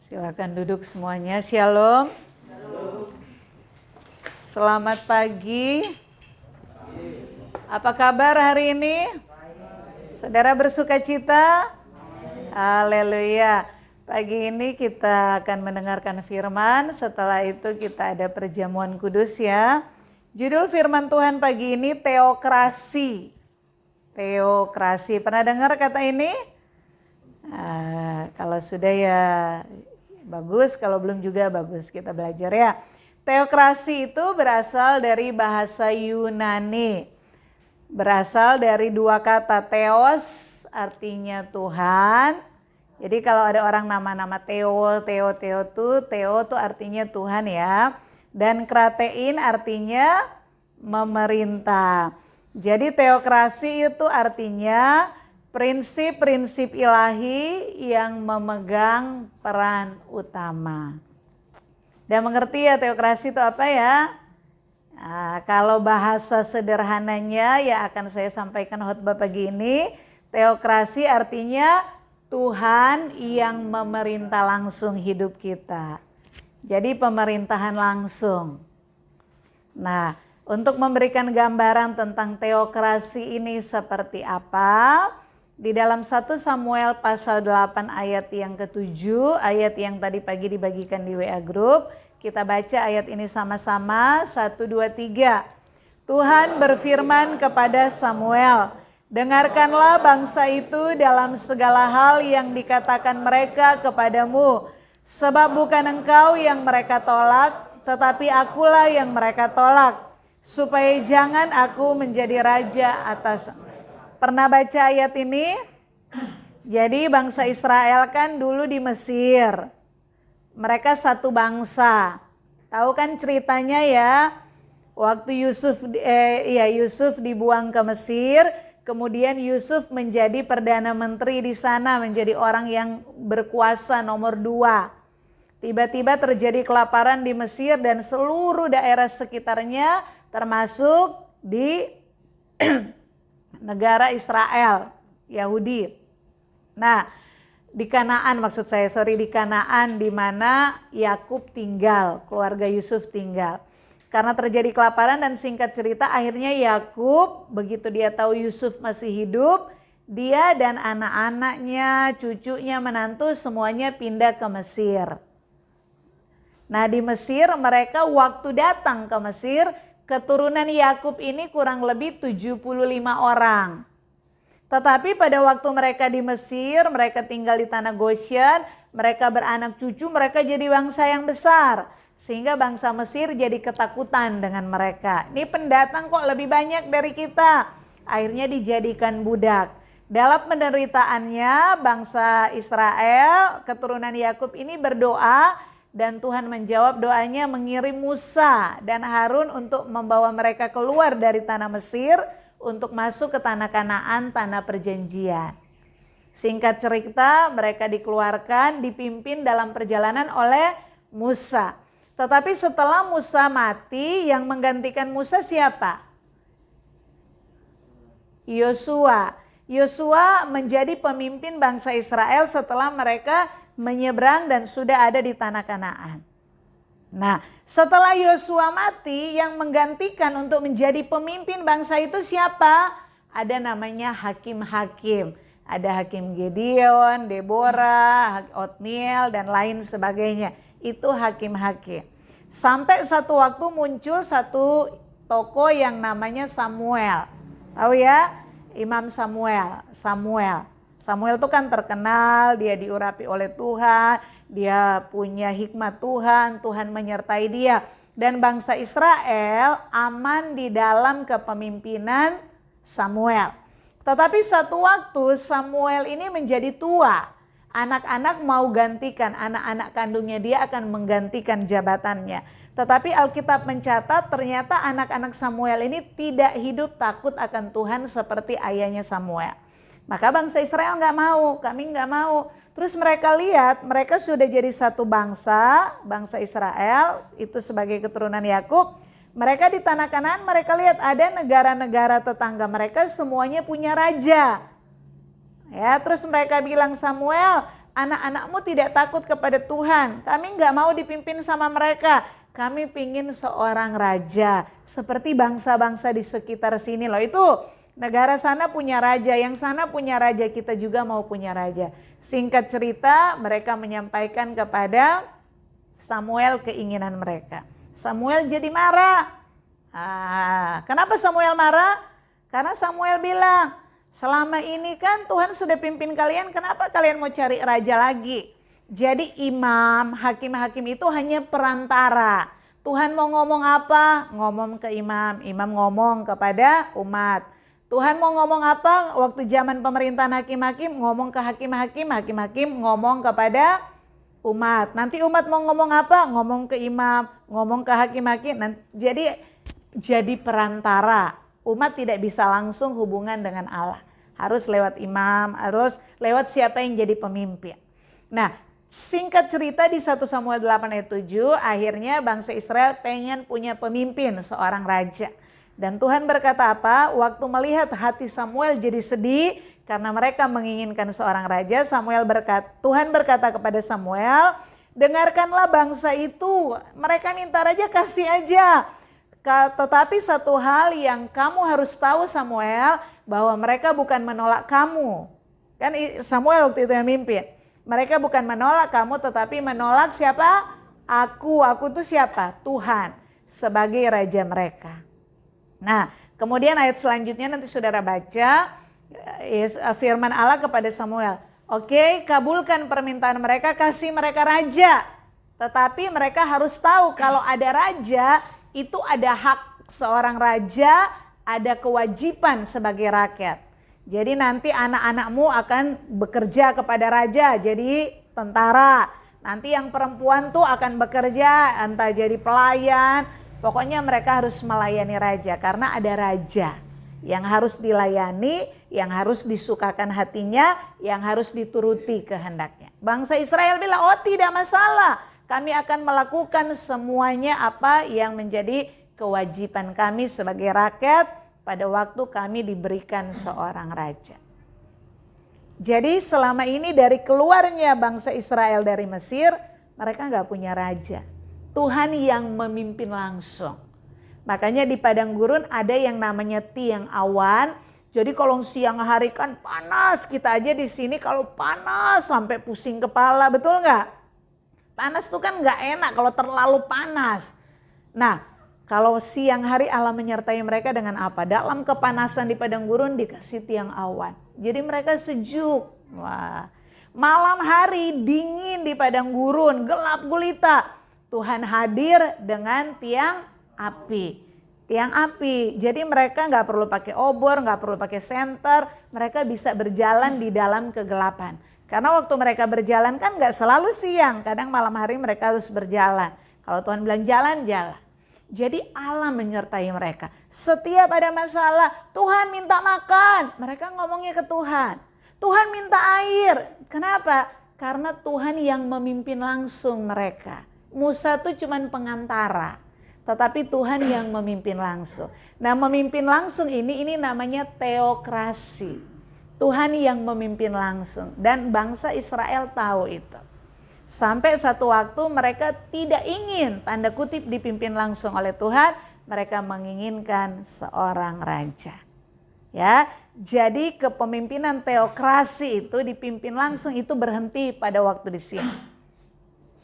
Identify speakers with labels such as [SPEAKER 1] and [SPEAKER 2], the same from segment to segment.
[SPEAKER 1] Silakan duduk semuanya. Shalom. Selamat pagi. Apa kabar hari ini? Saudara bersuka cita? Haleluya. Pagi ini kita akan mendengarkan firman. Setelah itu kita ada perjamuan kudus ya. Judul firman Tuhan pagi ini teokrasi. Teokrasi. Pernah dengar kata ini? Kalau sudah ya bagus, kalau belum juga bagus, kita belajar ya. Teokrasi itu berasal dari bahasa Yunani. Berasal dari dua kata, theos artinya Tuhan. Jadi kalau ada orang nama-nama Theo tuh artinya Tuhan ya. Dan kratein artinya memerintah. Jadi teokrasi itu artinya prinsip-prinsip ilahi yang memegang peran utama. Dan mengerti ya teokrasi itu apa ya? Nah, kalau bahasa sederhananya ya akan saya sampaikan khotbah pagi ini. Teokrasi artinya Tuhan yang memerintah langsung hidup kita. Jadi pemerintahan langsung. Nah, untuk memberikan gambaran tentang teokrasi ini seperti apa? Di dalam 1 Samuel pasal 8 ayat yang ke-7, ayat yang tadi pagi dibagikan di WA Group. Kita baca ayat ini sama-sama, 1, 2, 3. Tuhan berfirman kepada Samuel, dengarkanlah bangsa itu dalam segala hal yang dikatakan mereka kepadamu. Sebab bukan engkau yang mereka tolak, tetapi akulah yang mereka tolak. Supaya jangan aku menjadi raja atas. Pernah baca ayat ini? Jadi bangsa Israel kan dulu di Mesir. Mereka satu bangsa. Tahu kan ceritanya ya? Waktu Yusuf dibuang ke Mesir, kemudian Yusuf menjadi perdana menteri di sana, menjadi orang yang berkuasa nomor 2. Tiba-tiba terjadi kelaparan di Mesir dan seluruh daerah sekitarnya termasuk di negara Israel, Yahudi. Nah, di Kanaan di Kanaan di mana Yakub tinggal, keluarga Yusuf tinggal. Karena terjadi kelaparan dan singkat cerita akhirnya Yakub begitu dia tahu Yusuf masih hidup, dia dan anak-anaknya, cucunya, menantu semuanya pindah ke Mesir. Nah, di Mesir mereka waktu datang ke Mesir, keturunan Yakub ini kurang lebih 75 orang. Tetapi pada waktu mereka di Mesir, mereka tinggal di tanah Goshen, mereka beranak cucu, mereka jadi bangsa yang besar. Sehingga bangsa Mesir jadi ketakutan dengan mereka. Ini pendatang kok lebih banyak dari kita. Akhirnya dijadikan budak. Dalam penderitaannya bangsa Israel, keturunan Yakub ini berdoa. Dan Tuhan menjawab doanya mengirim Musa dan Harun untuk membawa mereka keluar dari tanah Mesir untuk masuk ke tanah Kanaan, tanah perjanjian. Singkat cerita mereka dikeluarkan, dipimpin dalam perjalanan oleh Musa. Tetapi setelah Musa mati, yang menggantikan Musa siapa? Yosua. Yosua menjadi pemimpin bangsa Israel setelah mereka menyeberang dan sudah ada di tanah Kanaan. Nah, setelah Yosua mati, yang menggantikan untuk menjadi pemimpin bangsa itu siapa? Ada namanya hakim-hakim. Ada Hakim Gideon, Deborah, Otniel dan lain sebagainya. Itu hakim-hakim. Sampai satu waktu muncul satu tokoh yang namanya Samuel. Tahu ya? Imam Samuel. Samuel itu kan terkenal, dia diurapi oleh Tuhan, dia punya hikmat Tuhan, Tuhan menyertai dia. Dan bangsa Israel aman di dalam kepemimpinan Samuel. Tetapi satu waktu Samuel ini menjadi tua. Anak-anak mau gantikan, anak-anak kandungnya dia akan menggantikan jabatannya. Tetapi Alkitab mencatat ternyata anak-anak Samuel ini tidak hidup takut akan Tuhan seperti ayahnya Samuel. Maka bangsa Israel kami nggak mau. Terus mereka lihat, mereka sudah jadi satu bangsa Israel, itu sebagai keturunan Yakub. Mereka di tanah Kanaan, mereka lihat ada negara-negara tetangga mereka semuanya punya raja. Ya, terus mereka bilang Samuel, anak-anakmu tidak takut kepada Tuhan. Kami nggak mau dipimpin sama mereka. Kami pingin seorang raja seperti bangsa-bangsa di sekitar sini loh. Itu negara sana punya raja, yang sana punya raja, kita juga mau punya raja. Singkat cerita, mereka menyampaikan kepada Samuel keinginan mereka. Samuel jadi marah. Kenapa Samuel marah? Karena Samuel bilang, selama ini kan Tuhan sudah pimpin kalian, kenapa kalian mau cari raja lagi? Jadi imam, hakim-hakim itu hanya perantara. Tuhan mau ngomong apa? Ngomong ke imam, imam ngomong kepada umat. Tuhan mau ngomong apa? Waktu zaman pemerintahan hakim-hakim, ngomong ke hakim-hakim, hakim-hakim ngomong kepada umat. Nanti umat mau ngomong apa? Ngomong ke imam, ngomong ke hakim-hakim. Jadi perantara. Umat tidak bisa langsung hubungan dengan Allah. Harus lewat imam, harus lewat siapa yang jadi pemimpin. Nah, singkat cerita di 1 Samuel 8 ayat 7, akhirnya bangsa Israel pengen punya pemimpin, seorang raja. Dan Tuhan berkata apa? Waktu melihat hati Samuel jadi sedih karena mereka menginginkan seorang raja, Tuhan berkata kepada Samuel, dengarkanlah bangsa itu, mereka minta raja, kasih aja. Tetapi satu hal yang kamu harus tahu Samuel, bahwa mereka bukan menolak kamu. Kan Samuel waktu itu yang mimpin. Mereka bukan menolak kamu, tetapi menolak siapa? Aku itu siapa? Tuhan sebagai raja mereka. Nah, kemudian ayat selanjutnya nanti saudara baca firman Allah kepada Samuel. Oke, kabulkan permintaan mereka, kasih mereka raja. Tetapi mereka harus tahu kalau ada raja, itu ada hak seorang raja, ada kewajiban sebagai rakyat. Jadi nanti anak-anakmu akan bekerja kepada raja, jadi tentara. Nanti yang perempuan tuh akan bekerja, entah jadi pelayan. Pokoknya mereka harus melayani raja karena ada raja yang harus dilayani, yang harus disukakan hatinya, yang harus dituruti kehendaknya. Bangsa Israel bilang, oh tidak masalah. Kami akan melakukan semuanya apa yang menjadi kewajiban kami sebagai rakyat pada waktu kami diberikan seorang raja. Jadi selama ini dari keluarnya bangsa Israel dari Mesir, mereka gak punya raja. Tuhan yang memimpin langsung. Makanya di padang gurun ada yang namanya tiang awan. Jadi kalau siang hari kan panas, kita aja di sini kalau panas sampai pusing kepala, betul gak? Panas tuh kan gak enak kalau terlalu panas. Nah, kalau siang hari Allah menyertai mereka dengan apa? Dalam kepanasan di padang gurun dikasih tiang awan. Jadi mereka sejuk. Wah. Malam hari dingin di padang gurun, gelap gulita. Tuhan hadir dengan tiang api. Tiang api. Jadi mereka gak perlu pakai obor, gak perlu pakai senter. Mereka bisa berjalan di dalam kegelapan. Karena waktu mereka berjalan kan gak selalu siang, kadang malam hari mereka harus berjalan. Kalau Tuhan bilang jalan, jalan. Jadi Allah menyertai mereka. Setiap ada masalah, Tuhan minta makan. Mereka ngomongnya ke Tuhan. Tuhan minta air. Kenapa? Karena Tuhan yang memimpin langsung mereka. Musa tuh cuman pengantara. Tetapi Tuhan yang memimpin langsung. Nah, memimpin langsung ini namanya teokrasi. Tuhan yang memimpin langsung dan bangsa Israel tahu itu. Sampai satu waktu mereka tidak ingin tanda kutip dipimpin langsung oleh Tuhan, mereka menginginkan seorang raja. Ya, jadi kepemimpinan teokrasi itu dipimpin langsung itu berhenti pada waktu di sini.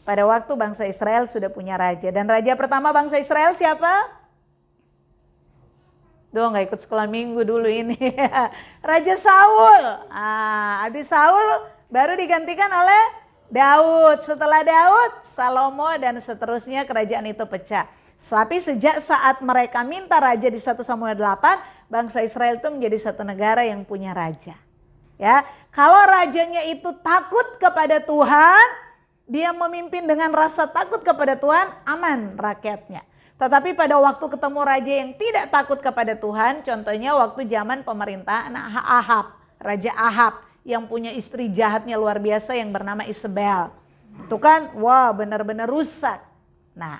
[SPEAKER 1] Pada waktu bangsa Israel sudah punya raja dan raja pertama bangsa Israel siapa? Duh gak ikut sekolah minggu dulu ini. Raja Saul. Habis Saul baru digantikan oleh Daud. Setelah Daud, Salomo dan seterusnya kerajaan itu pecah. Tapi sejak saat mereka minta raja di 1 Samuel 8, bangsa Israel itu menjadi satu negara yang punya raja. Ya, kalau rajanya itu takut kepada Tuhan, dia memimpin dengan rasa takut kepada Tuhan, aman rakyatnya. Tetapi pada waktu ketemu raja yang tidak takut kepada Tuhan, contohnya waktu zaman pemerintahan Ahab, Raja Ahab yang punya istri jahatnya luar biasa yang bernama Isabel. Itu kan wah benar-benar rusak. Nah,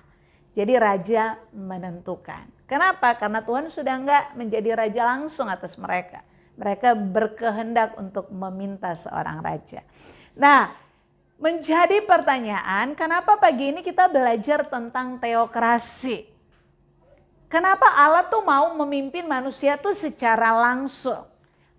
[SPEAKER 1] jadi raja menentukan. Kenapa? Karena Tuhan sudah enggak menjadi raja langsung atas mereka. Mereka berkehendak untuk meminta seorang raja. Nah, Menjadi pertanyaan, kenapa pagi ini kita belajar tentang teokrasi? Kenapa Allah tuh mau memimpin manusia tuh secara langsung?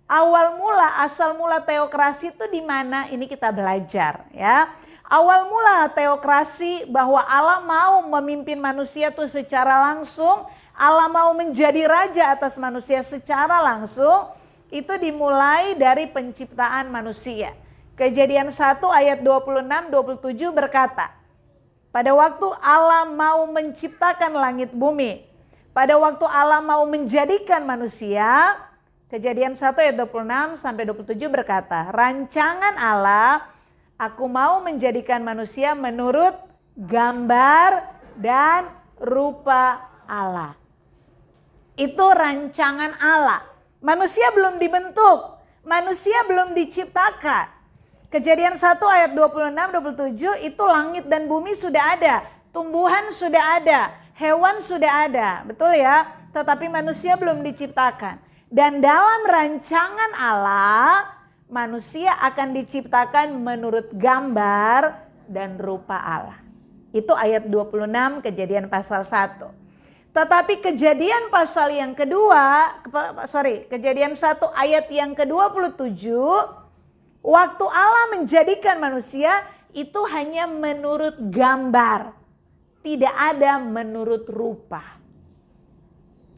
[SPEAKER 1] Awal mula, asal mula teokrasi itu di mana? Ini kita belajar ya. Awal mula teokrasi bahwa Allah mau memimpin manusia tuh secara langsung. Allah mau menjadi raja atas manusia secara langsung. Itu dimulai dari penciptaan manusia. Kejadian 1 ayat 26-27 berkata, pada waktu Allah mau menciptakan langit bumi, pada waktu Allah mau menjadikan manusia, Kejadian 1 ayat 26-27 berkata, rancangan Allah, aku mau menjadikan manusia menurut gambar dan rupa Allah. Itu rancangan Allah. Manusia belum dibentuk, manusia belum diciptakan. Kejadian 1 ayat 26-27 itu langit dan bumi sudah ada, tumbuhan sudah ada, hewan sudah ada, betul ya? Tetapi manusia belum diciptakan. Dan dalam rancangan Allah, manusia akan diciptakan menurut gambar dan rupa Allah. Itu ayat 26 Kejadian pasal 1. Tetapi Kejadian pasal yang kedua, Kejadian 1 ayat yang ke-27, waktu Allah menjadikan manusia itu hanya menurut gambar, tidak ada menurut rupa.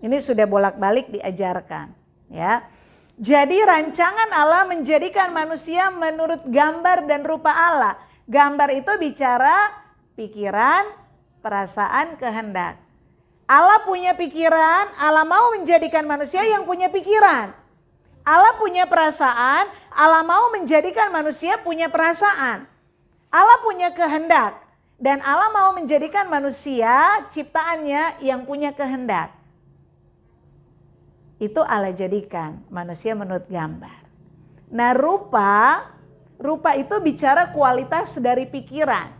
[SPEAKER 1] Ini sudah bolak-balik diajarkan, ya. Jadi rancangan Allah menjadikan manusia menurut gambar dan rupa Allah. Gambar itu bicara pikiran, perasaan, kehendak. Allah punya pikiran, Allah mau menjadikan manusia yang punya pikiran. Allah punya perasaan, Allah mau menjadikan manusia punya perasaan. Allah punya kehendak dan Allah mau menjadikan manusia ciptaannya yang punya kehendak. Itu Allah jadikan manusia menurut gambar. Nah rupa itu bicara kualitas dari pikiran.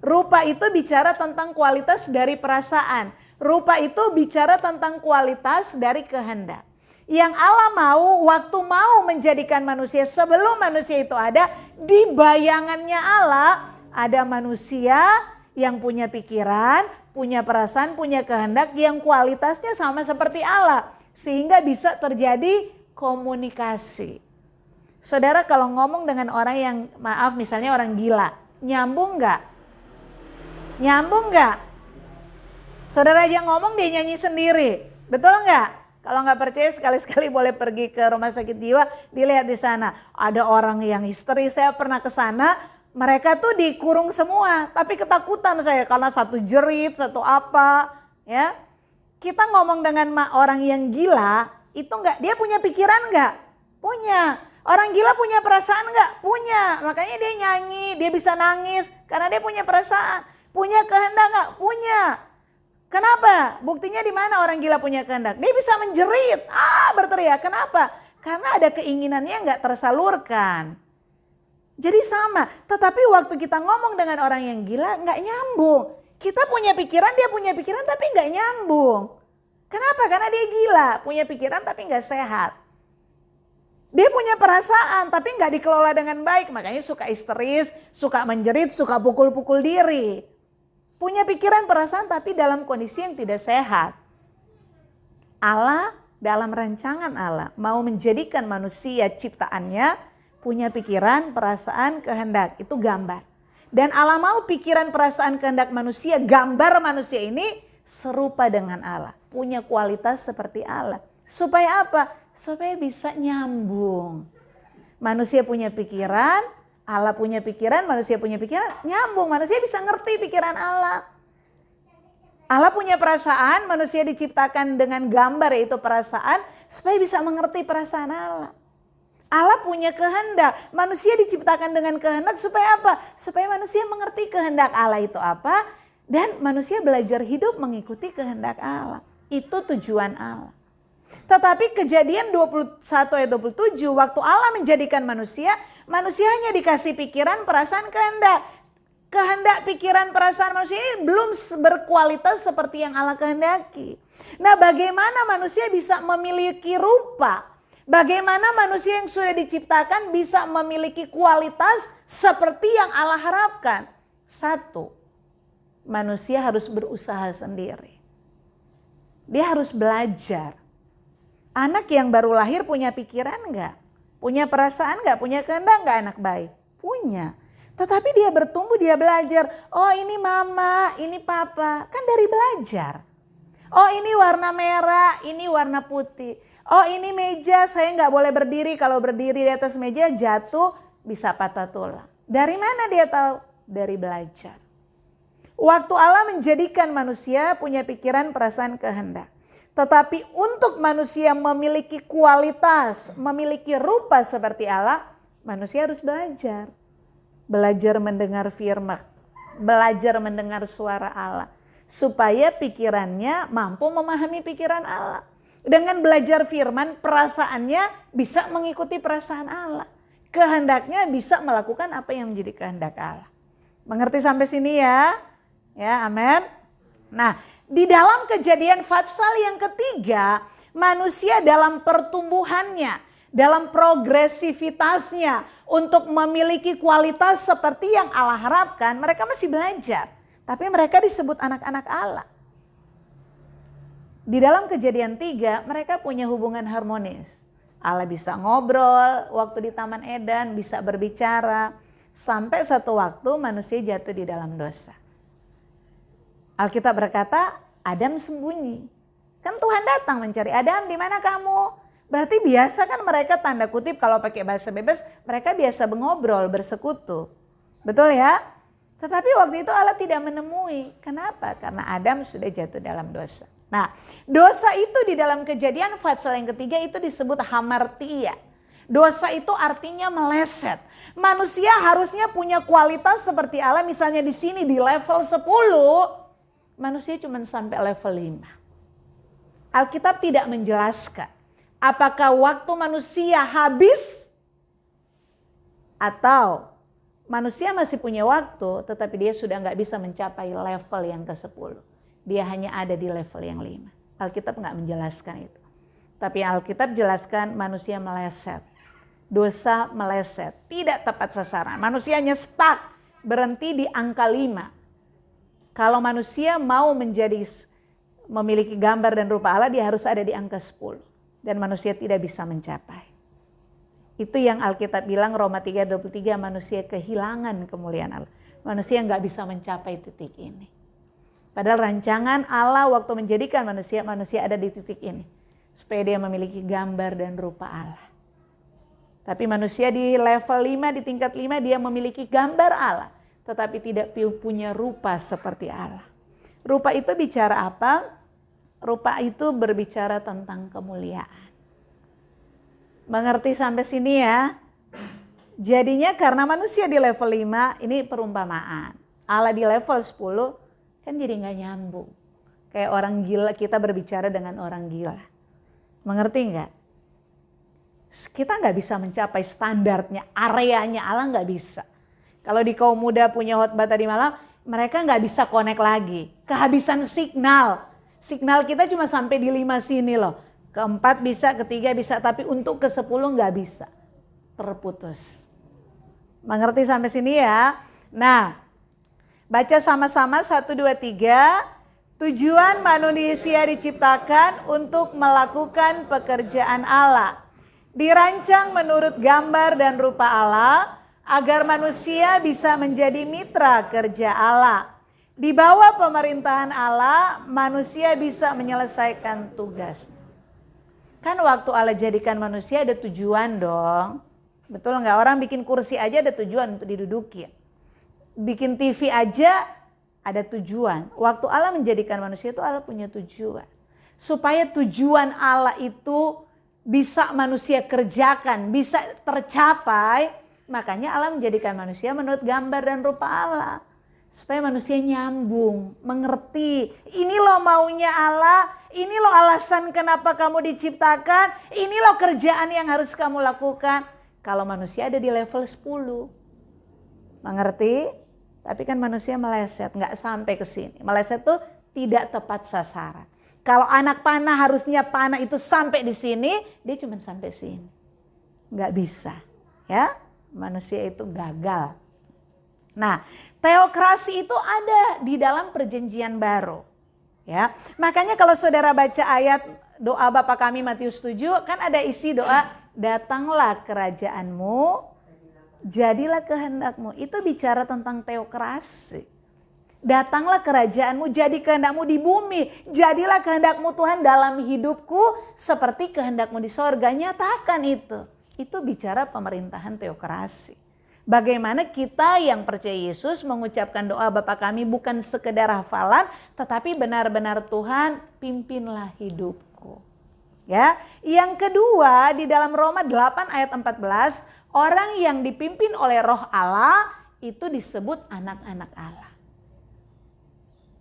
[SPEAKER 1] Rupa itu bicara tentang kualitas dari perasaan. Rupa itu bicara tentang kualitas dari kehendak. Yang Allah mau, waktu mau menjadikan manusia sebelum manusia itu ada, di bayangannya Allah ada manusia yang punya pikiran, punya perasaan, punya kehendak yang kualitasnya sama seperti Allah. Sehingga bisa terjadi komunikasi. Saudara kalau ngomong dengan orang yang misalnya orang gila, nyambung gak? Nyambung gak? Saudara aja ngomong dia nyanyi sendiri, betul gak? Kalau nggak percaya sekali-sekali boleh pergi ke rumah sakit jiwa, dilihat di sana. Ada orang yang histeris, saya pernah ke sana, mereka tuh dikurung semua, tapi ketakutan saya karena satu jerit, satu apa, ya. Kita ngomong dengan orang yang gila, itu nggak, dia punya pikiran nggak? Punya. Orang gila punya perasaan nggak? Punya. Makanya dia nyanyi, dia bisa nangis karena dia punya perasaan. Punya kehendak nggak? Punya. Kenapa? Buktinya di mana orang gila punya kehendak? Dia bisa menjerit, berteriak. Kenapa? Karena ada keinginannya nggak tersalurkan. Jadi sama. Tetapi waktu kita ngomong dengan orang yang gila nggak nyambung. Kita punya pikiran, dia punya pikiran tapi nggak nyambung. Kenapa? Karena dia gila, punya pikiran tapi nggak sehat. Dia punya perasaan tapi nggak dikelola dengan baik. Makanya suka histeris, suka menjerit, suka pukul-pukul diri. Punya pikiran, perasaan tapi dalam kondisi yang tidak sehat. Allah dalam rancangan Allah mau menjadikan manusia ciptaannya punya pikiran, perasaan, kehendak. Itu gambar. Dan Allah mau pikiran, perasaan, kehendak manusia, gambar manusia ini serupa dengan Allah. Punya kualitas seperti Allah. Supaya apa? Supaya bisa nyambung. Manusia punya pikiran, Allah punya pikiran, manusia punya pikiran, nyambung. Manusia bisa ngerti pikiran Allah. Allah punya perasaan, manusia diciptakan dengan gambar yaitu perasaan, supaya bisa mengerti perasaan Allah. Allah punya kehendak, manusia diciptakan dengan kehendak supaya apa? Supaya manusia mengerti kehendak Allah itu apa, dan manusia belajar hidup mengikuti kehendak Allah. Itu tujuan Allah. Tetapi Kejadian 21 ayat 27, waktu Allah menjadikan manusia, manusia hanya dikasih pikiran, perasaan, kehendak. Kehendak, pikiran, perasaan manusia ini belum berkualitas seperti yang Allah kehendaki. Nah, bagaimana manusia bisa memiliki rupa? Bagaimana manusia yang sudah diciptakan bisa memiliki kualitas seperti yang Allah harapkan? Satu, manusia harus berusaha sendiri. Dia harus belajar. Anak yang baru lahir punya pikiran enggak? Punya perasaan enggak? Punya kehendak enggak anak bayi? Punya. Tetapi dia bertumbuh, dia belajar. Oh ini mama, ini papa. Kan dari belajar. Oh ini warna merah, ini warna putih. Oh ini meja, saya nggak boleh berdiri. Kalau berdiri di atas meja jatuh bisa patah tulang. Dari mana dia tahu? Dari belajar. Waktu Allah menjadikan manusia punya pikiran, perasaan, kehendak. Tetapi untuk manusia memiliki kualitas, memiliki rupa seperti Allah, manusia harus belajar. Belajar mendengar firman, belajar mendengar suara Allah. Supaya pikirannya mampu memahami pikiran Allah. Dengan belajar firman, perasaannya bisa mengikuti perasaan Allah. Kehendaknya bisa melakukan apa yang menjadi kehendak Allah. Mengerti sampai sini ya? Ya, amin. Nah, di dalam Kejadian Fatsal yang ketiga, manusia dalam pertumbuhannya, dalam progresivitasnya untuk memiliki kualitas seperti yang Allah harapkan, mereka masih belajar. Tapi mereka disebut anak-anak Allah. Di dalam Kejadian 3 mereka punya hubungan harmonis. Allah bisa ngobrol waktu di Taman Eden, bisa berbicara. Sampai satu waktu manusia jatuh di dalam dosa. Alkitab berkata Adam sembunyi. Kan Tuhan datang mencari, Adam di mana kamu? Berarti biasa kan mereka tanda kutip kalau pakai bahasa bebas, mereka biasa mengobrol, bersekutu. Betul ya? Tetapi waktu itu Allah tidak menemui. Kenapa? Karena Adam sudah jatuh dalam dosa. Nah, dosa itu di dalam Kejadian Fatsal yang ketiga itu disebut hamartia. Dosa itu artinya meleset. Manusia harusnya punya kualitas seperti Allah. Misalnya di sini di level 10, manusia cuma sampai level 5. Alkitab tidak menjelaskan apakah waktu manusia habis atau manusia masih punya waktu tetapi dia sudah nggak bisa mencapai level yang ke-10. Dia hanya ada di level yang 5. Alkitab nggak menjelaskan itu. Tapi Alkitab jelaskan manusia meleset. Dosa meleset. Tidak tepat sasaran. Manusianya stuck. Berhenti di angka 5. Kalau manusia mau memiliki gambar dan rupa Allah, dia harus ada di angka 10. Dan manusia tidak bisa mencapai. Itu yang Alkitab bilang Roma 3:23, manusia kehilangan kemuliaan Allah. Manusia nggak bisa mencapai titik ini. Padahal rancangan Allah waktu menjadikan manusia, manusia ada di titik ini. Supaya dia memiliki gambar dan rupa Allah. Tapi manusia di level 5, di tingkat 5 dia memiliki gambar Allah. Tetapi tidak punya rupa seperti Allah. Rupa itu bicara apa? Rupa itu berbicara tentang kemuliaan. Mengerti sampai sini ya? Jadinya karena manusia di level 5, ini perumpamaan. Allah di level 10, kan jadi gak nyambung. Kayak orang gila, kita berbicara dengan orang gila. Mengerti gak? Kita gak bisa mencapai standarnya, areanya Allah gak bisa. Kalau di kaum muda punya khotbah tadi malam, mereka gak bisa connect lagi. Kehabisan signal. Signal kita cuma sampai di 5 sini loh. Ke-4 bisa, ke-3 bisa, tapi untuk ke-10 gak bisa. Terputus. Mengerti sampai sini ya? Nah, baca sama-sama 1, 2, 3. Tujuan manusia diciptakan untuk melakukan pekerjaan Allah. Dirancang menurut gambar dan rupa Allah agar manusia bisa menjadi mitra kerja Allah. Di bawah pemerintahan Allah, manusia bisa menyelesaikan tugas. Kan waktu Allah jadikan manusia ada tujuan dong. Betul nggak? Orang bikin kursi aja ada tujuan untuk diduduki. Bikin TV aja ada tujuan. Waktu Allah menjadikan manusia itu Allah punya tujuan. Supaya tujuan Allah itu bisa manusia kerjakan, bisa tercapai. Makanya Allah menjadikan manusia menurut gambar dan rupa Allah. Supaya manusia nyambung, mengerti. Ini loh maunya Allah, ini loh alasan kenapa kamu diciptakan, ini loh kerjaan yang harus kamu lakukan. Kalau manusia ada di level 10. Mengerti? Tapi kan manusia meleset, nggak sampai ke sini. Meleset tuh tidak tepat sasaran. Kalau anak panah harusnya panah itu sampai di sini, dia cuma sampai sini. Nggak bisa, ya. Manusia itu gagal. Nah, teokrasi itu ada di dalam perjanjian baru. Ya, makanya kalau saudara baca ayat doa Bapa kami Matius 7, kan ada isi doa, datanglah kerajaanmu, jadilah kehendakmu. Itu bicara tentang teokrasi. Datanglah kerajaanmu, jadi kehendakmu di bumi. Jadilah kehendakmu Tuhan dalam hidupku seperti kehendakmu di sorga. Nyatakan itu. Itu bicara pemerintahan teokrasi. Bagaimana kita yang percaya Yesus mengucapkan doa Bapa kami bukan sekedar hafalan, tetapi benar-benar Tuhan pimpinlah hidupku. Ya, yang kedua di dalam Roma 8 ayat 14, orang yang dipimpin oleh Roh Allah itu disebut anak-anak Allah.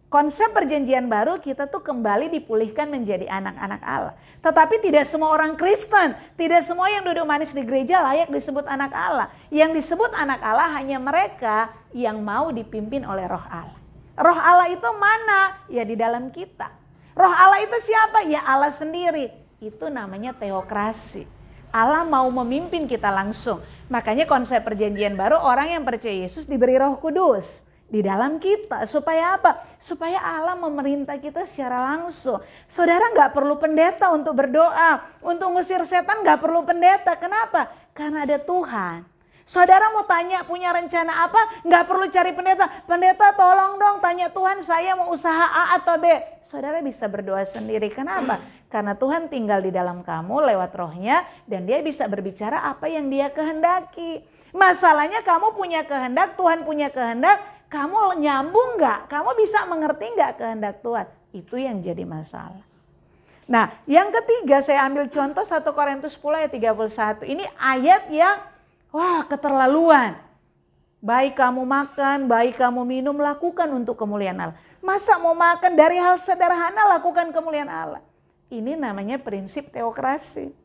[SPEAKER 1] Konsep perjanjian baru kita tuh kembali dipulihkan menjadi anak-anak Allah. Tetapi tidak semua orang Kristen, tidak semua yang duduk manis di gereja layak disebut anak Allah. Yang disebut anak Allah hanya mereka yang mau dipimpin oleh Roh Allah. Roh Allah itu mana? Ya di dalam kita. Roh Allah itu siapa? Ya Allah sendiri. Itu namanya teokrasi. Allah mau memimpin kita langsung. Makanya konsep perjanjian baru orang yang percaya Yesus diberi Roh Kudus di dalam kita. Supaya apa? Supaya Allah memerintah kita secara langsung. Saudara gak perlu pendeta untuk berdoa. Untuk ngusir setan gak perlu pendeta. Kenapa? Karena ada Tuhan. Saudara mau tanya punya rencana apa? Gak perlu cari pendeta. Pendeta tolong dong tanya Tuhan saya mau usaha A atau B. Saudara bisa berdoa sendiri. Kenapa? Karena Tuhan tinggal di dalam kamu lewat rohnya. Dan dia bisa berbicara apa yang dia kehendaki. Masalahnya kamu punya kehendak, Tuhan punya kehendak. Kamu nyambung gak? Kamu bisa mengerti gak kehendak Tuhan? Itu yang jadi masalah. Nah yang ketiga saya ambil contoh 1 Korintus 10 ayat 31. Ini ayat yang wah keterlaluan. Baik kamu makan, baik kamu minum, lakukan untuk kemuliaan Allah. Masa mau makan dari hal sederhana lakukan kemuliaan Allah. Ini namanya prinsip teokrasi.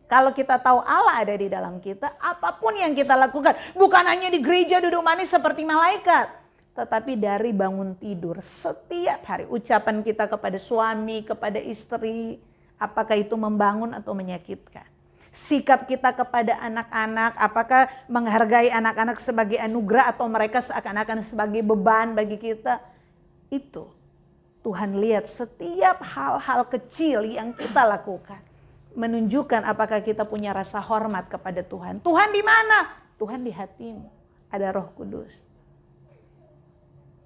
[SPEAKER 1] Kalau kita tahu Allah ada di dalam kita, apapun yang kita lakukan. Bukan hanya di gereja duduk manis seperti malaikat. Tetapi dari bangun tidur setiap hari. Ucapan kita kepada suami, kepada istri. Apakah itu membangun atau menyakitkan. Sikap kita kepada anak-anak. Apakah menghargai anak-anak sebagai anugerah atau mereka seakan-akan sebagai beban bagi kita. Itu Tuhan lihat setiap hal-hal kecil yang kita lakukan. Menunjukkan apakah kita punya rasa hormat kepada Tuhan. Tuhan di mana? Tuhan di hatimu. Ada Roh Kudus.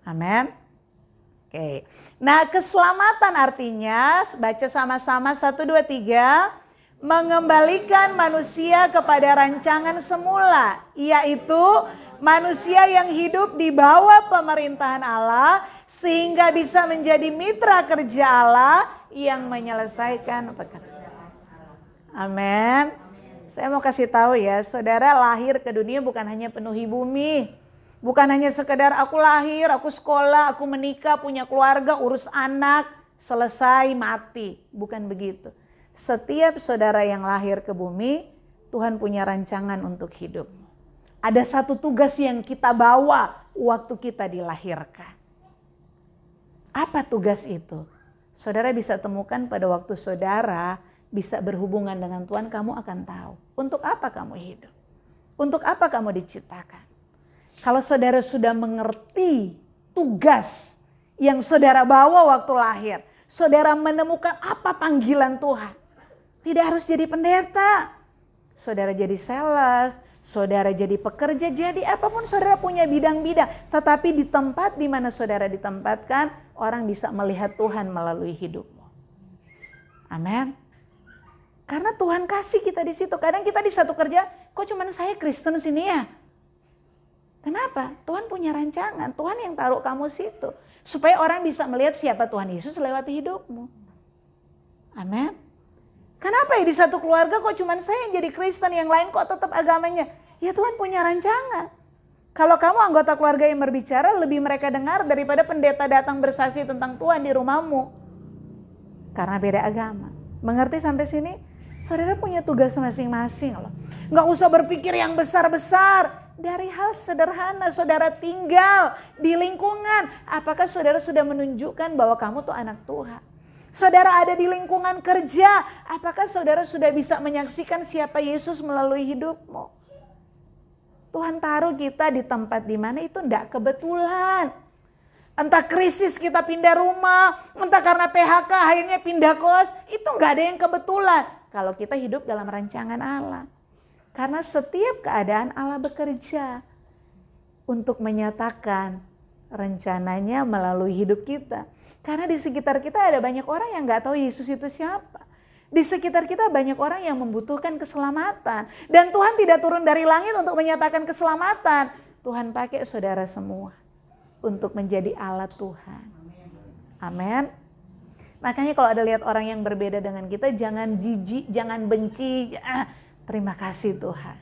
[SPEAKER 1] Amin. Oke. Nah, keselamatan artinya baca sama-sama 1 2 3 mengembalikan manusia kepada rancangan semula, yaitu manusia yang hidup di bawah pemerintahan Allah sehingga bisa menjadi mitra kerja Allah yang menyelesaikan pekerjaan. Amin. Saya mau kasih tahu ya, saudara lahir ke dunia bukan hanya penuhi bumi. Bukan hanya sekedar aku lahir, aku sekolah, aku menikah, punya keluarga, urus anak, selesai mati. Bukan begitu. Setiap saudara yang lahir ke bumi, Tuhan punya rancangan untuk hidup. Ada satu tugas yang kita bawa waktu kita dilahirkan. Apa tugas itu? Saudara bisa temukan pada waktu saudara bisa berhubungan dengan Tuhan, kamu akan tahu untuk apa kamu hidup. Untuk apa kamu diciptakan. Kalau saudara sudah mengerti tugas yang saudara bawa waktu lahir. Saudara menemukan apa panggilan Tuhan. Tidak harus jadi pendeta. Saudara jadi sales, saudara jadi pekerja, jadi apapun saudara punya bidang-bidang. Tetapi di tempat di mana saudara ditempatkan, orang bisa melihat Tuhan melalui hidupmu. Amin. Karena Tuhan kasih kita di situ. Kadang kita di satu kerja, kok cuman saya Kristen sini ya? Kenapa? Tuhan punya rancangan. Tuhan yang taruh kamu situ. Supaya orang bisa melihat siapa Tuhan Yesus lewat hidupmu. Amin. Kenapa ya di satu keluarga kok cuman saya yang jadi Kristen, yang lain kok tetap agamanya? Ya Tuhan punya rancangan. Kalau kamu anggota keluarga yang berbicara, lebih mereka dengar daripada pendeta datang bersaksi tentang Tuhan di rumahmu. Karena beda agama. Mengerti sampai sini? Saudara punya tugas masing-masing loh. Gak usah berpikir yang besar-besar. Dari hal sederhana saudara tinggal di lingkungan. Apakah saudara sudah menunjukkan bahwa kamu tuh anak Tuhan? Saudara ada di lingkungan kerja, apakah saudara sudah bisa menyaksikan siapa Yesus melalui hidupmu? Tuhan taruh kita di tempat di mana itu enggak kebetulan. Entah krisis kita pindah rumah, entah karena PHK akhirnya pindah kos, itu enggak ada yang kebetulan. Kalau kita hidup dalam rancangan Allah. Karena setiap keadaan Allah bekerja untuk menyatakan rencananya melalui hidup kita. Karena di sekitar kita ada banyak orang yang enggak tahu Yesus itu siapa. Di sekitar kita banyak orang yang membutuhkan keselamatan. Dan Tuhan tidak turun dari langit untuk menyatakan keselamatan. Tuhan pakai saudara semua untuk menjadi alat Tuhan. Amin. Makanya kalau ada lihat orang yang berbeda dengan kita, jangan jijik, jangan benci. Terima kasih Tuhan.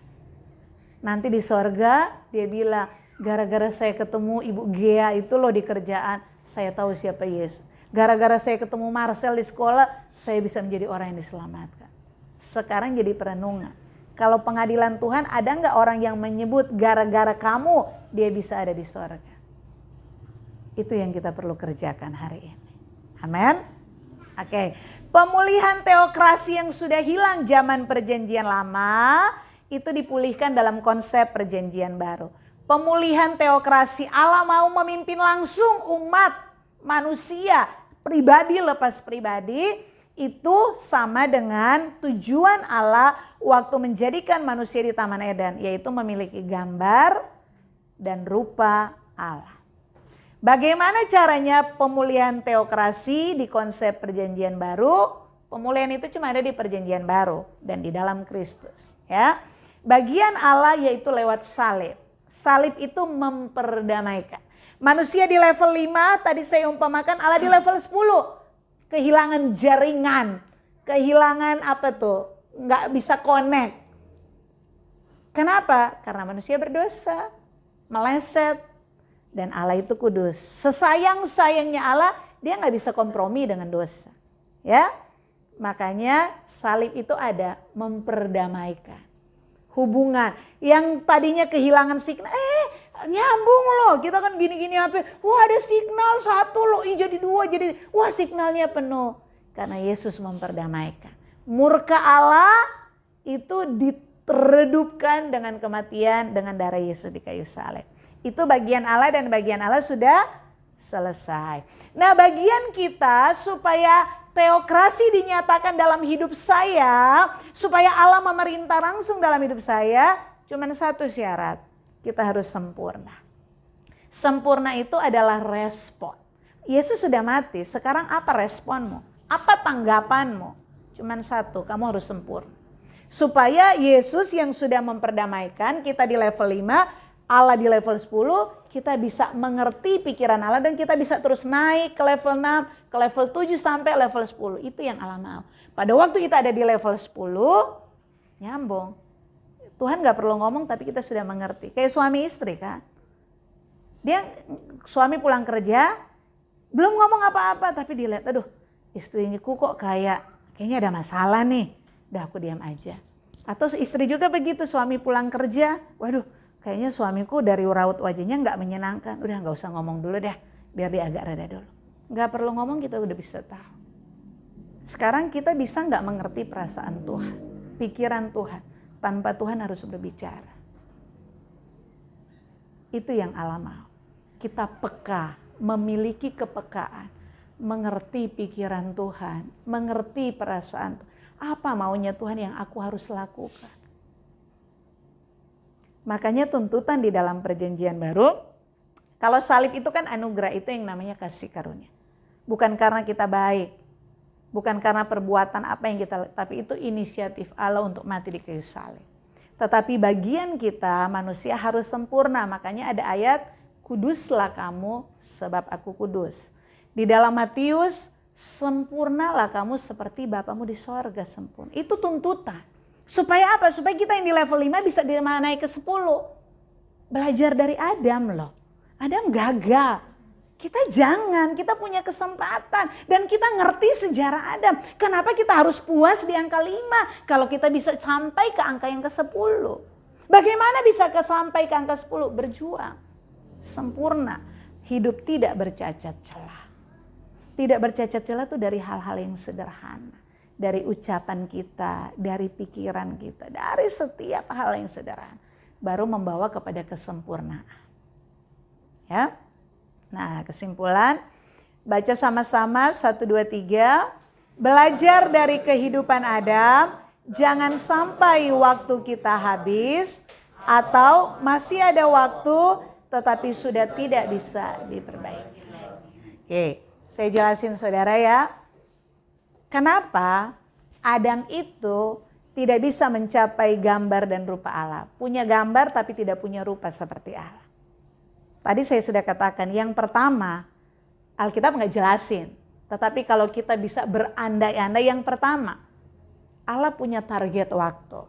[SPEAKER 1] Nanti di sorga dia bilang, gara-gara saya ketemu Ibu Gea itu loh di kerjaan, saya tahu siapa Yesus. Gara-gara saya ketemu Marcel di sekolah, saya bisa menjadi orang yang diselamatkan. Sekarang jadi perenungan. Kalau pengadilan Tuhan, ada nggak orang yang menyebut gara-gara kamu dia bisa ada di sorga? Itu yang kita perlu kerjakan hari ini. Amin. Oke. Pemulihan teokrasi yang sudah hilang zaman perjanjian lama, itu dipulihkan dalam konsep perjanjian baru. Pemulihan teokrasi, Allah mau memimpin langsung umat manusia, pribadi lepas pribadi, itu sama dengan tujuan Allah waktu menjadikan manusia di Taman Eden, yaitu memiliki gambar dan rupa Allah. Bagaimana caranya pemulihan teokrasi di konsep perjanjian baru? Pemulihan itu cuma ada di perjanjian baru dan di dalam Kristus. Ya, bagian Allah yaitu lewat salib. Salib itu memperdamaikan. Manusia di level 5, tadi saya umpamakan, Allah di level 10. Kehilangan jaringan, kehilangan apa tuh? Nggak bisa connect. Kenapa? Karena manusia berdosa, meleset, dan Allah itu kudus. Sesayang-sayangnya Allah, dia nggak bisa kompromi dengan dosa. Ya, makanya salib itu ada memperdamaikan hubungan yang tadinya kehilangan signal, nyambung loh. Kita kan gini-gini HP, wah ada signal satu loh, jadi dua, jadi wah signalnya penuh. Karena Yesus memperdamaikan. Murka Allah itu diteredupkan dengan kematian dengan darah Yesus di kayu salib. Itu bagian Allah dan bagian Allah sudah selesai. Nah, bagian kita supaya teokrasi dinyatakan dalam hidup saya, supaya Allah memerintah langsung dalam hidup saya, cuman satu syarat, kita harus sempurna. Sempurna itu adalah respon. Yesus sudah mati, sekarang apa responmu? Apa tanggapanmu? Cuman satu, kamu harus sempurna. Supaya Yesus yang sudah memperdamaikan kita di level 5, Allah di level 10, kita bisa mengerti pikiran Allah dan kita bisa terus naik ke level 6, ke level 7 sampai level 10. Itu yang Allah mau. Pada waktu kita ada di level 10, nyambung. Tuhan gak perlu ngomong tapi kita sudah mengerti. Kayak suami istri kan. Suami pulang kerja, belum ngomong apa-apa tapi dilihat, aduh istriku kok kayaknya ada masalah nih. Udah aku diam aja. Atau istri juga begitu, suami pulang kerja, waduh kayaknya suamiku dari raut wajahnya gak menyenangkan. Udah gak usah ngomong dulu deh, biar dia agak reda dulu. Gak perlu ngomong, kita udah bisa tahu. Sekarang kita bisa gak mengerti perasaan Tuhan, pikiran Tuhan, tanpa Tuhan harus berbicara. Itu yang Allah mau. Kita peka, memiliki kepekaan, mengerti pikiran Tuhan, mengerti perasaan Tuhan. Apa maunya Tuhan yang aku harus lakukan. Makanya tuntutan di dalam perjanjian baru, kalau salib itu kan anugerah, itu yang namanya kasih karunia. Bukan karena kita baik, bukan karena perbuatan apa yang kita, tapi itu inisiatif Allah untuk mati di kayu salib. Tetapi bagian kita manusia harus sempurna, makanya ada ayat, kuduslah kamu sebab aku kudus. Di dalam Matius, sempurnalah kamu seperti Bapamu di sorga sempurna. Itu tuntutan. Supaya apa? Supaya kita yang di level 5 bisa naik ke 10. Belajar dari Adam loh. Adam gagal. Kita jangan, kita punya kesempatan. Dan kita ngerti sejarah Adam. Kenapa kita harus puas di angka 5? Kalau kita bisa sampai ke angka yang ke 10. Bagaimana bisa sampai ke angka 10? Berjuang. Sempurna. Hidup tidak bercacat celah. Tidak bercacat celah itu dari hal-hal yang sederhana. Dari ucapan kita, dari pikiran kita, dari setiap hal yang sederhana. Baru membawa kepada kesempurnaan. Ya. Nah, kesimpulan, baca sama-sama 1, 2, 3. Belajar dari kehidupan Adam, jangan sampai waktu kita habis atau masih ada waktu tetapi sudah tidak bisa diperbaiki lagi. Oke, saya jelasin saudara ya. Kenapa Adam itu tidak bisa mencapai gambar dan rupa Allah? Punya gambar tapi tidak punya rupa seperti Allah. Tadi saya sudah katakan yang pertama, Alkitab nggak jelasin. Tetapi kalau kita bisa berandai-andai, yang pertama, Allah punya target waktu.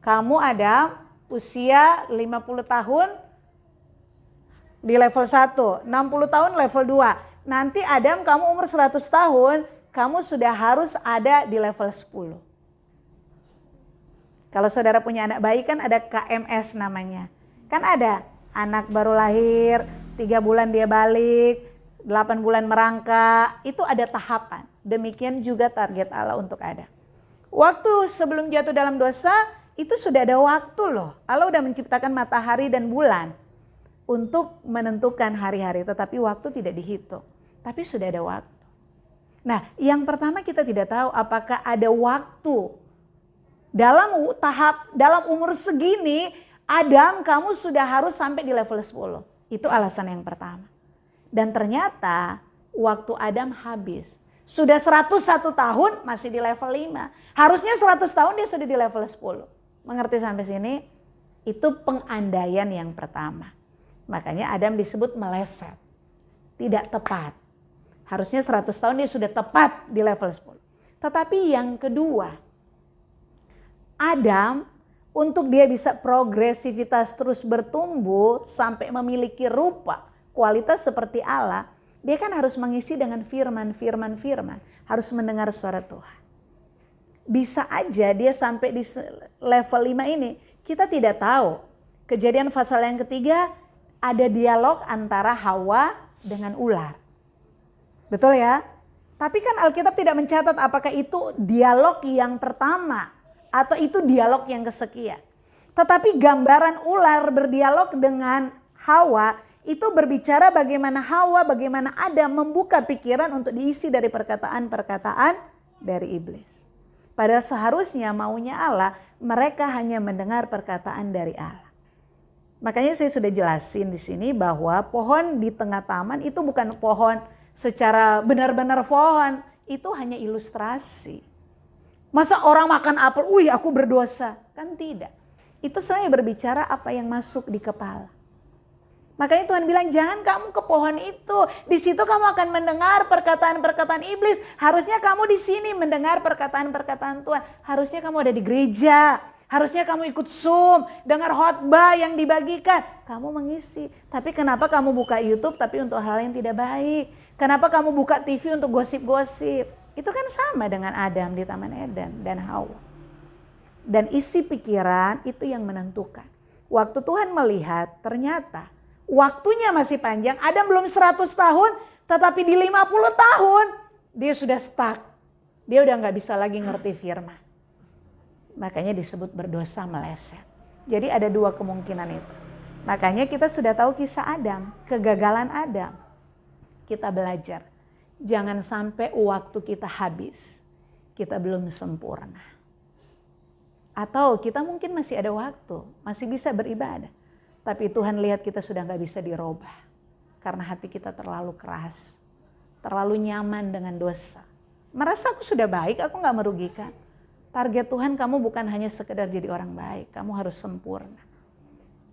[SPEAKER 1] Kamu ada usia 50 tahun di level 1, 60 tahun level 2. Nanti Adam kamu umur 100 tahun, kamu sudah harus ada di level 10. Kalau saudara punya anak bayi kan ada KMS namanya. Kan ada anak baru lahir, 3 bulan dia balik, 8 bulan merangkak, itu ada tahapan. Demikian juga target Allah untuk Adam. Waktu sebelum jatuh dalam dosa, itu sudah ada waktu loh. Allah udah menciptakan matahari dan bulan untuk menentukan hari-hari, tetapi waktu tidak dihitung. Tapi sudah ada waktu. Nah, yang pertama kita tidak tahu apakah ada waktu. Dalam umur segini, Adam kamu sudah harus sampai di level 10. Itu alasan yang pertama. Dan ternyata waktu Adam habis. Sudah 101 tahun masih di level 5. Harusnya 100 tahun dia sudah di level 10. Mengerti sampai sini? Itu pengandaian yang pertama. Makanya Adam disebut meleset. Tidak tepat. Harusnya 100 tahun dia sudah tepat di level 10. Tetapi yang kedua, Adam untuk dia bisa progresivitas terus bertumbuh sampai memiliki rupa, kualitas seperti Allah, dia kan harus mengisi dengan firman. Harus mendengar suara Tuhan. Bisa aja dia sampai di level 5 ini, kita tidak tahu. Kejadian pasal yang ketiga, ada dialog antara Hawa dengan ular. Betul ya? Tapi kan Alkitab tidak mencatat apakah itu dialog yang pertama atau itu dialog yang kesekian. Tetapi gambaran ular berdialog dengan Hawa itu berbicara bagaimana Hawa, bagaimana Adam membuka pikiran untuk diisi dari perkataan-perkataan dari iblis. Padahal seharusnya maunya Allah, mereka hanya mendengar perkataan dari Allah. Makanya saya sudah jelasin di sini bahwa pohon di tengah taman itu bukan pohon secara benar-benar pohon. Itu hanya ilustrasi. Masa orang makan apel, wih aku berdosa. Kan tidak. Itu saya berbicara apa yang masuk di kepala. Makanya Tuhan bilang jangan kamu ke pohon itu. Di situ kamu akan mendengar perkataan-perkataan iblis. Harusnya kamu di sini mendengar perkataan-perkataan Tuhan. Harusnya kamu ada di gereja. Harusnya kamu ikut Zoom, dengar khotbah yang dibagikan. Kamu mengisi. Tapi kenapa kamu buka YouTube tapi untuk hal yang tidak baik? Kenapa kamu buka TV untuk gosip-gosip? Itu kan sama dengan Adam di Taman Eden dan Hawa. Dan isi pikiran itu yang menentukan. Waktu Tuhan melihat ternyata waktunya masih panjang. Adam belum 100 tahun tetapi di 50 tahun dia sudah stuck. Dia udah gak bisa lagi ngerti firman. Makanya disebut berdosa meleset. Jadi ada 2 kemungkinan itu. Makanya kita sudah tahu kisah Adam, kegagalan Adam. Kita belajar, jangan sampai waktu kita habis, kita belum sempurna. Atau kita mungkin masih ada waktu, masih bisa beribadah. Tapi Tuhan lihat kita sudah gak bisa dirubah. Karena hati kita terlalu keras, terlalu nyaman dengan dosa. Merasa aku sudah baik, aku gak merugikan. Target Tuhan kamu bukan hanya sekedar jadi orang baik, kamu harus sempurna.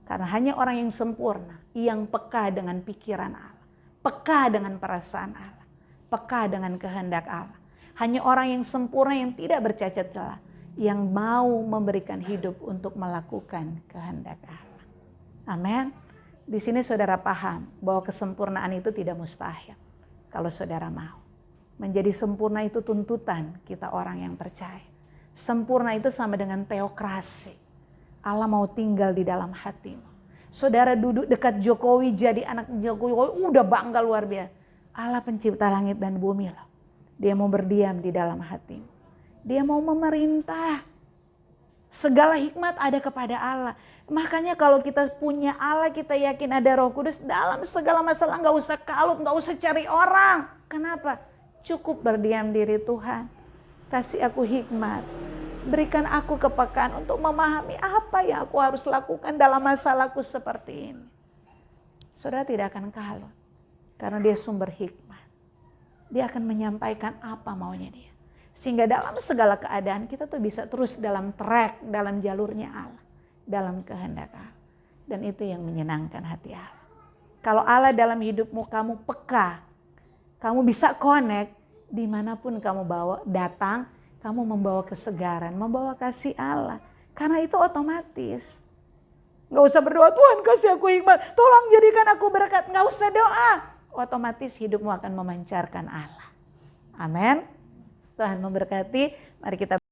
[SPEAKER 1] Karena hanya orang yang sempurna, yang peka dengan pikiran Allah, peka dengan perasaan Allah, peka dengan kehendak Allah. Hanya orang yang sempurna yang tidak bercacat celah, yang mau memberikan hidup untuk melakukan kehendak Allah. Amin. Di sini saudara paham bahwa kesempurnaan itu tidak mustahil kalau saudara mau. Menjadi sempurna itu tuntutan kita orang yang percaya. Sempurna itu sama dengan teokrasi. Allah mau tinggal di dalam hatimu. Saudara duduk dekat Jokowi jadi anak Jokowi, udah bangga luar biasa. Allah pencipta langit dan bumi loh. Dia mau berdiam di dalam hatimu. Dia mau memerintah. Segala hikmat ada kepada Allah. Makanya kalau kita punya Allah, kita yakin ada Roh Kudus, dalam segala masalah gak usah kalut, gak usah cari orang. Kenapa? Cukup berdiam diri Tuhan. Kasih aku hikmat. Berikan aku kepekaan untuk memahami apa yang aku harus lakukan dalam masalahku seperti ini. Saudara tidak akan kalut. Karena dia sumber hikmat. Dia akan menyampaikan apa maunya dia. Sehingga dalam segala keadaan kita tuh bisa terus dalam track, dalam jalurnya Allah. Dalam kehendak Allah. Dan itu yang menyenangkan hati Allah. Kalau Allah dalam hidupmu, kamu peka. Kamu bisa connect. Dimanapun kamu datang, kamu membawa kesegaran, membawa kasih Allah. Karena itu otomatis. Gak usah berdoa, Tuhan kasih aku hikmat. Tolong jadikan aku berkat. Gak usah doa. Otomatis hidupmu akan memancarkan Allah. Amin. Tuhan memberkati. Mari kita